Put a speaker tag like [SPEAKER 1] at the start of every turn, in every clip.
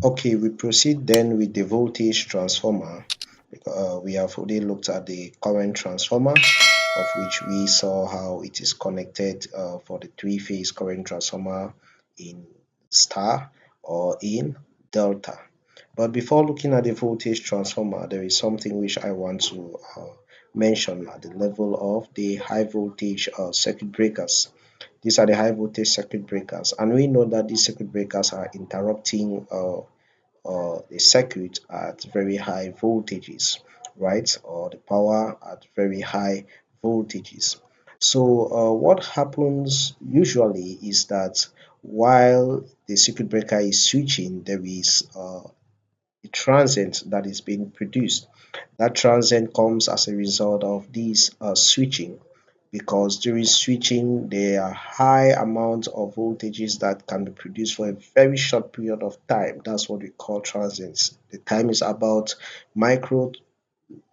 [SPEAKER 1] Okay, we proceed then with the voltage transformer. We have already looked at the current transformer, of which we saw how it is connected for the three-phase current transformer in star or in delta. But before looking at the voltage transformer, there is something which I want to mention at the level of the high voltage circuit breakers. These are the high voltage circuit breakers, and we know that these circuit breakers are interrupting the circuit at very high voltages, right? Or the power at very high voltages. So what happens usually is that while the circuit breaker is switching, there is a transient that is being produced. That transient comes as a result of this switching, because during switching there are high amounts of voltages that can be produced for a very short period of time. That's what we call transients. The time is about micro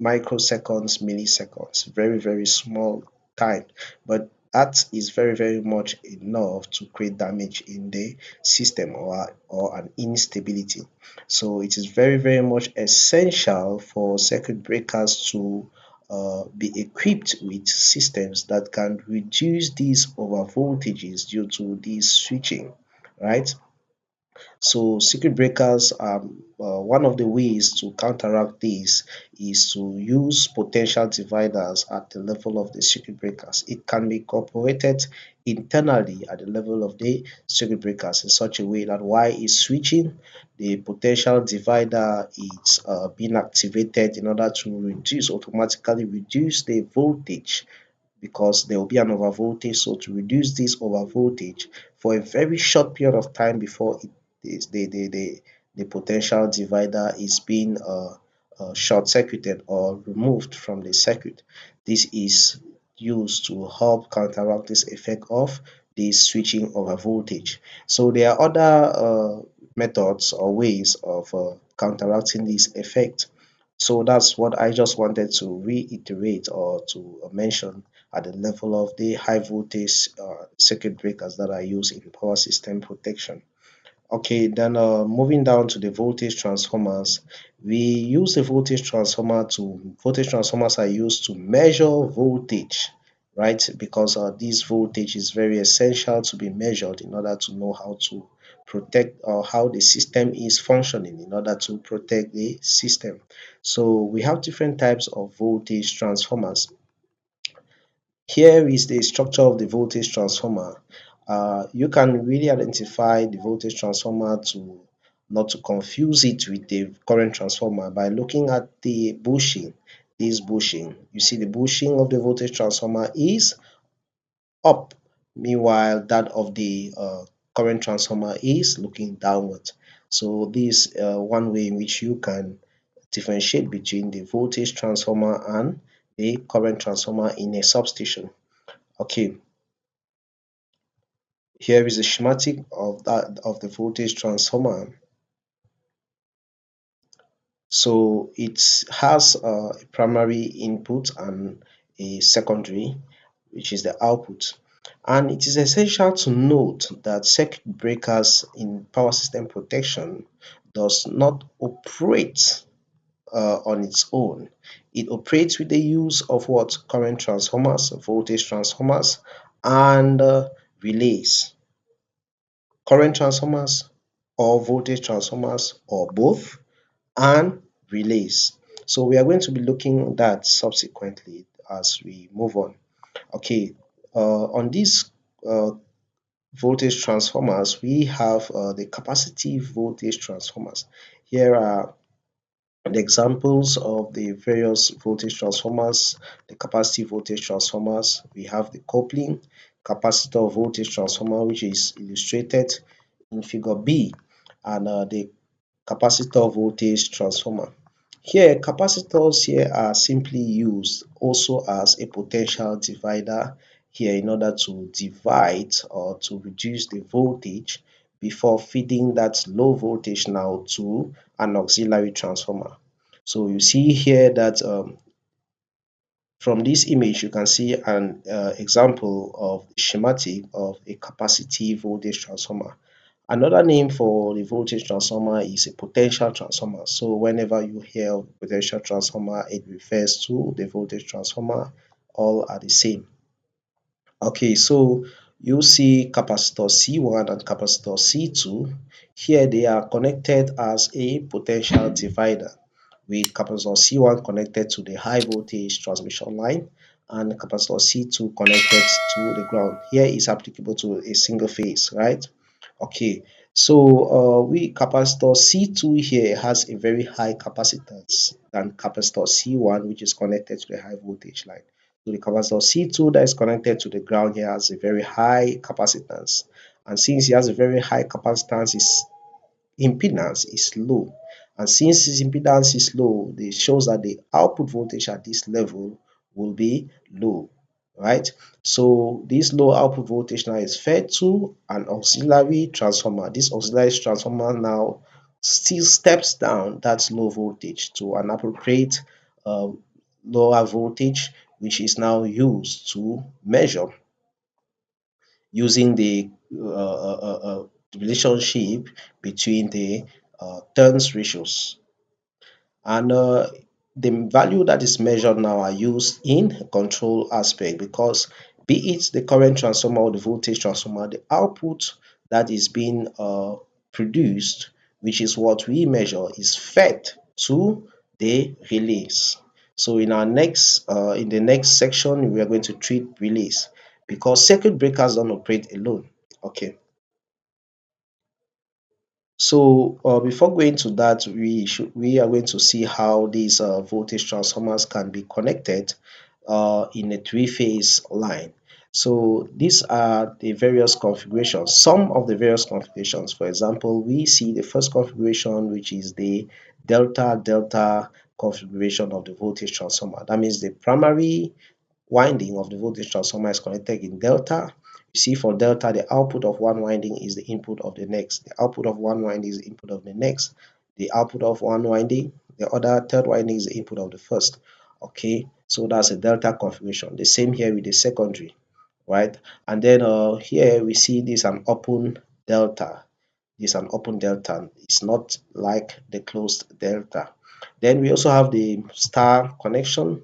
[SPEAKER 1] microseconds, milliseconds, very, very small time. But that is very, very much enough to create damage in the system, or an instability. So it is very, very much essential for circuit breakers to be equipped with systems that can reduce these over voltages due to this switching, right? So circuit breakers, one of the ways to counteract this is to use potential dividers at the level of the circuit breakers. It can be incorporated internally at the level of the circuit breakers in such a way that while it's switching, the potential divider is being activated in order to automatically reduce the voltage, because there will be an overvoltage. So to reduce this overvoltage for a very short period of time before it is the potential divider is being short circuited or removed from the circuit. This is used to help counteract this effect of the switching over voltage. So there are other methods or ways of counteracting this effect. So that's what I just wanted to reiterate or to mention at the level of the high voltage circuit breakers that are used in power system protection. Okay, then moving down to the voltage transformers, we use the voltage transformers are used to measure voltage, right? Because this voltage is very essential to be measured in order to know how to protect, or how the system is functioning in order to protect the system. So we have different types of voltage transformers. Here is the structure of the voltage transformer. You can really identify the voltage transformer to not to confuse it with the current transformer by looking at the bushing. This bushing, you see the bushing of the voltage transformer is up, meanwhile that of the current transformer is looking downward. So this one way in which you can differentiate between the voltage transformer and the current transformer in a substation. Okay, here is a schematic of the voltage transformer. So it has a primary input and a secondary, which is the output. And it is essential to note that circuit breakers in power system protection does not operate on its own. It operates with the use of what? Current transformers, voltage transformers, and relays. Current transformers or voltage transformers or both, and relays. So we are going to be looking at that subsequently as we move on. Okay, on these uh, voltage transformers, we have the capacitive voltage transformers. Here are the examples of the various voltage transformers, the capacitive voltage transformers. We have the coupling capacitor voltage transformer, which is illustrated in figure B, and the capacitor voltage transformer. Here, capacitors here are simply used also as a potential divider here in order to divide or to reduce the voltage before feeding that low voltage now to an auxiliary transformer. So you see here that from this image you can see an example of schematic of a capacitive voltage transformer. Another name for the voltage transformer is a potential transformer. So whenever you hear potential transformer, it refers to the voltage transformer. All are the same. Okay, so you see capacitor C1 and capacitor C2. Here they are connected as a potential divider, with capacitor C1 connected to the high voltage transmission line and capacitor C2 connected to the ground. Here is applicable to a single phase, right? Okay, so we capacitor C2 here has a very high capacitance than capacitor C1, which is connected to the high voltage line. So the capacitor C2 that is connected to the ground here has a very high capacitance. And since it has a very high capacitance, its impedance is low. And since its impedance is low, it shows that the output voltage at this level will be low, right? So this low output voltage now is fed to an auxiliary transformer. This auxiliary transformer now still steps down that low voltage to an appropriate uh, lower voltage, which is now used to measure using the relationship between the turns ratios. And the value that is measured now are used in control aspect, because be it the current transformer or the voltage transformer, the output that is being produced, which is what we measure, is fed to the relays. So in the next section, we are going to treat relays, because circuit breakers don't operate alone. Okay. So before going to that, we are going to see how these voltage transformers can be connected in a three-phase line. So these are the various configurations. Some of the various configurations. For example, we see the first configuration, which is the delta delta configuration of the voltage transformer. That means the primary winding of the voltage transformer is connected in delta. You see, for delta, the output of one winding is the input of the next. The output of one winding is the input of the next. The output of one winding, the other third winding is the input of the first. Okay, so that's a delta configuration. The same here with the secondary, right? And then here we see this an open delta. This is an open delta. It's not like the closed delta. Then we also have the star connection.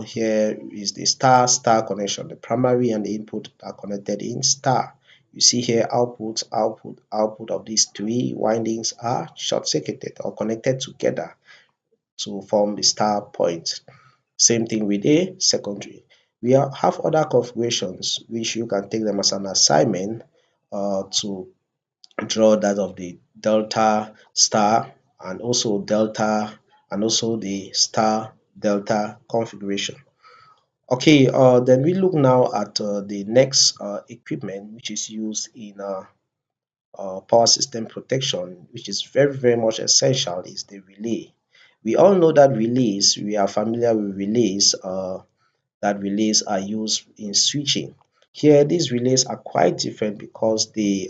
[SPEAKER 1] Here is the star star connection. The primary and the input are connected in star. You see here output, output, output of these three windings are short-circuited or connected together to form the star point. Same thing with a secondary. We have other configurations which you can take them as an assignment to draw that of the delta star and also delta and also the star delta configuration. Okay, then we look now at the next equipment which is used in power system protection, which is very much essential, is the relay. We all know that relays, we are familiar with relays, that relays are used in switching. Here, these relays are quite different because they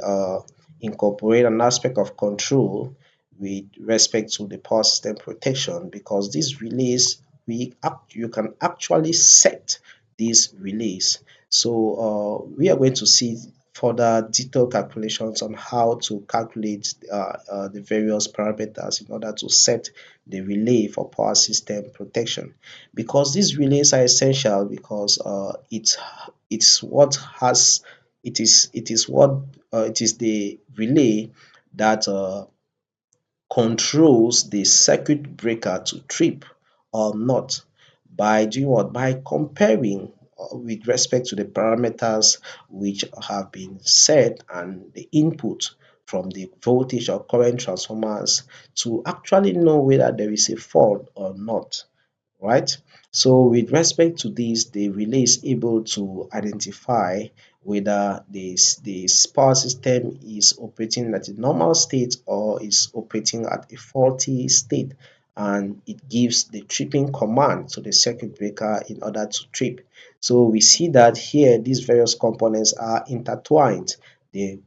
[SPEAKER 1] incorporate an aspect of control with respect to the power system protection, because these relays, you can actually set these relays. So we are going to see further detailed calculations on how to calculate the various parameters in order to set the relay for power system protection, because these relays are essential, because it's what has it is the relay that controls the circuit breaker to trip or not, by doing what? By comparing with respect to the parameters which have been set and the input from the voltage or current transformers, to actually know whether there is a fault or not, right? So with respect to this, the relay is able to identify whether the power system is operating at a normal state or is operating at a faulty state, and it gives the tripping command to the circuit breaker in order to trip. So we see that here these various components are intertwined. The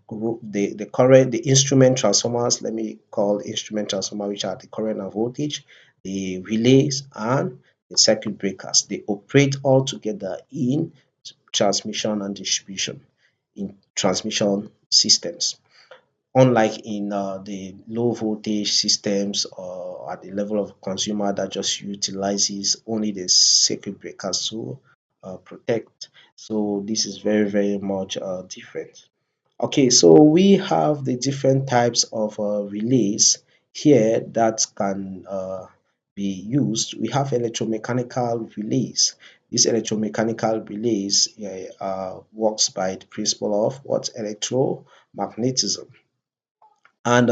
[SPEAKER 1] current, the instrument transformers, let me call instrument transformer, which are the current and voltage, the relays and the circuit breakers. They operate all together in transmission and distribution, in transmission systems. unlike in the low voltage systems or at the level of consumer that just utilizes only the circuit breakers to protect. So this is very, very much different. Okay, so we have the different types of relays here that can be used. We have electromechanical relays. These electromechanical relays works by the principle of what? Electromagnetism. And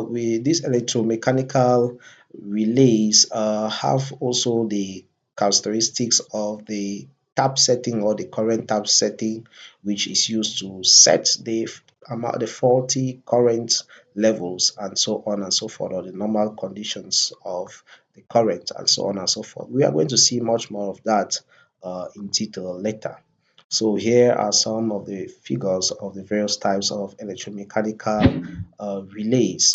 [SPEAKER 1] we these electromechanical relays have also the characteristics of the tap setting or the current tap setting, which is used to set the amount the faulty current levels and so on and so forth, or the normal conditions of the current and so on and so forth. We are going to see much more of that in detail later. So here are some of the figures of the various types of electromechanical relays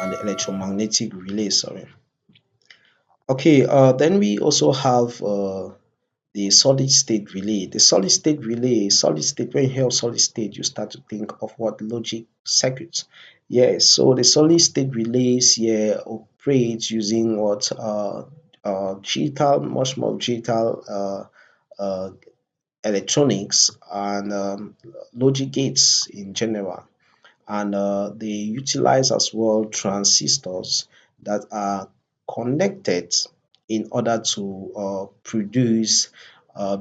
[SPEAKER 1] and the electromagnetic relays. Sorry. Okay. Then we also have the solid state relay. The solid state relay, solid state. When you hear of solid state, you start to think of what? Logic circuits. Yes. So the solid state relays here operate using what? Digital, much more digital electronics and logic gates in general. And they utilize as well transistors that are connected in order to produce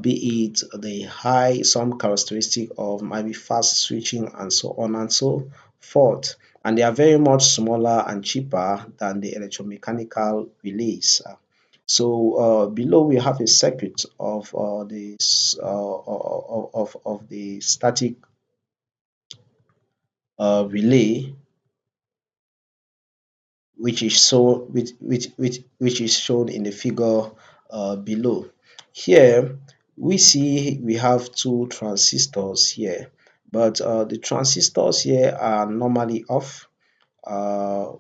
[SPEAKER 1] be it the high some characteristic of maybe fast switching and so on and so forth, and they are very much smaller and cheaper than the electromechanical relays. So below we have a circuit of the static relay, which is shown in the figure below. Here we see we have two transistors here, but the transistors here are normally off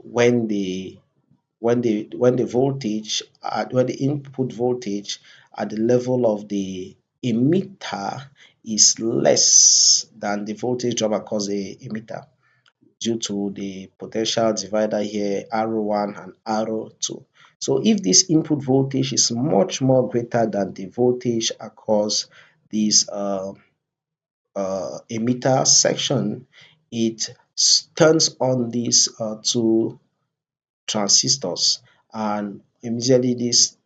[SPEAKER 1] when the voltage when the input voltage at the level of the emitter is less than the voltage drop across the emitter, due to the potential divider here, R1 and R2. So if this input voltage is much more greater than the voltage across this emitter section, it turns on these two transistors, and immediately these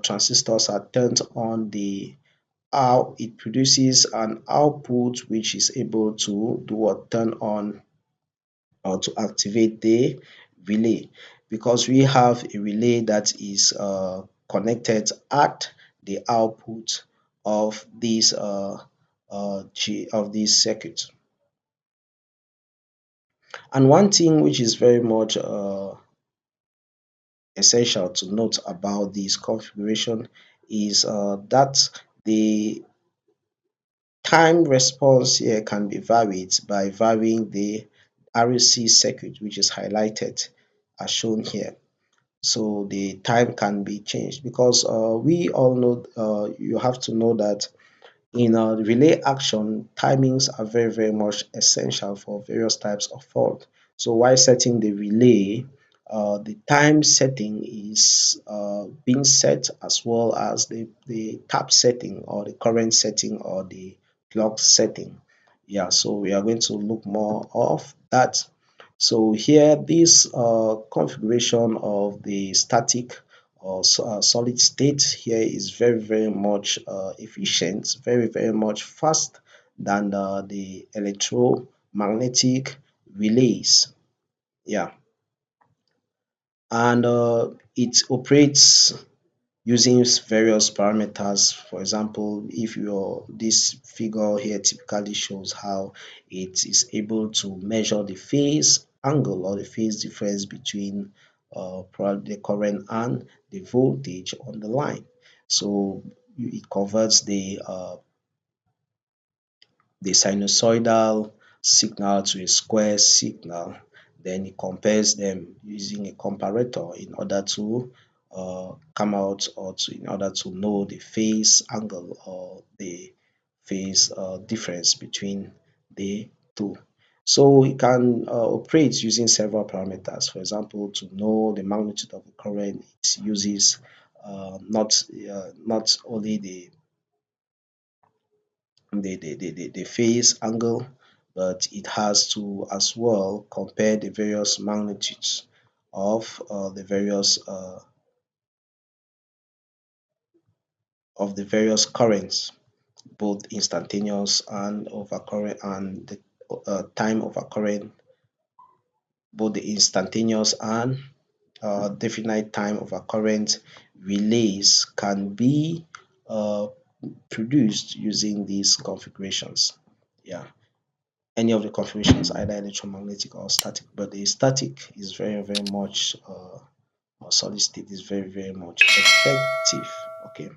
[SPEAKER 1] transistors are turned on, the how it produces an output which is able to do what? Turn on or to activate the relay, because we have a relay that is connected at the output of this circuit. And one thing which is very much essential to note about this configuration is that the time response here can be varied by varying the RC circuit, which is highlighted as shown here. So the time can be changed, because we all know, you have to know that in relay action, timings are very, very much essential for various types of fault. So while setting the relay, the time setting is being set, as well as the tap setting or the current setting or the clock setting. Yeah, so we are going to look more of that. So here, this configuration of the static or solid state here is very, very much efficient, very, very much fast than the electromagnetic relays. Yeah, and it operates using various parameters. For example, if your this figure here typically shows how it is able to measure the phase angle or the phase difference between probably the current and the voltage on the line. So it converts the sinusoidal signal to a square signal. Then it compares them using a comparator in order to come out, or in order to know the phase angle or the phase difference between the two. So it can operate using several parameters. For example, to know the magnitude of the current, it uses not only the phase angle, but it has to as well compare the various magnitudes of the various currents, both instantaneous and of occurring and the time of occurring, both the instantaneous and definite time of occurrence relays can be uh, produced using these configurations. Yeah, any of the configurations, either electromagnetic or static, but the static is very much or solid state is very much effective. Okay,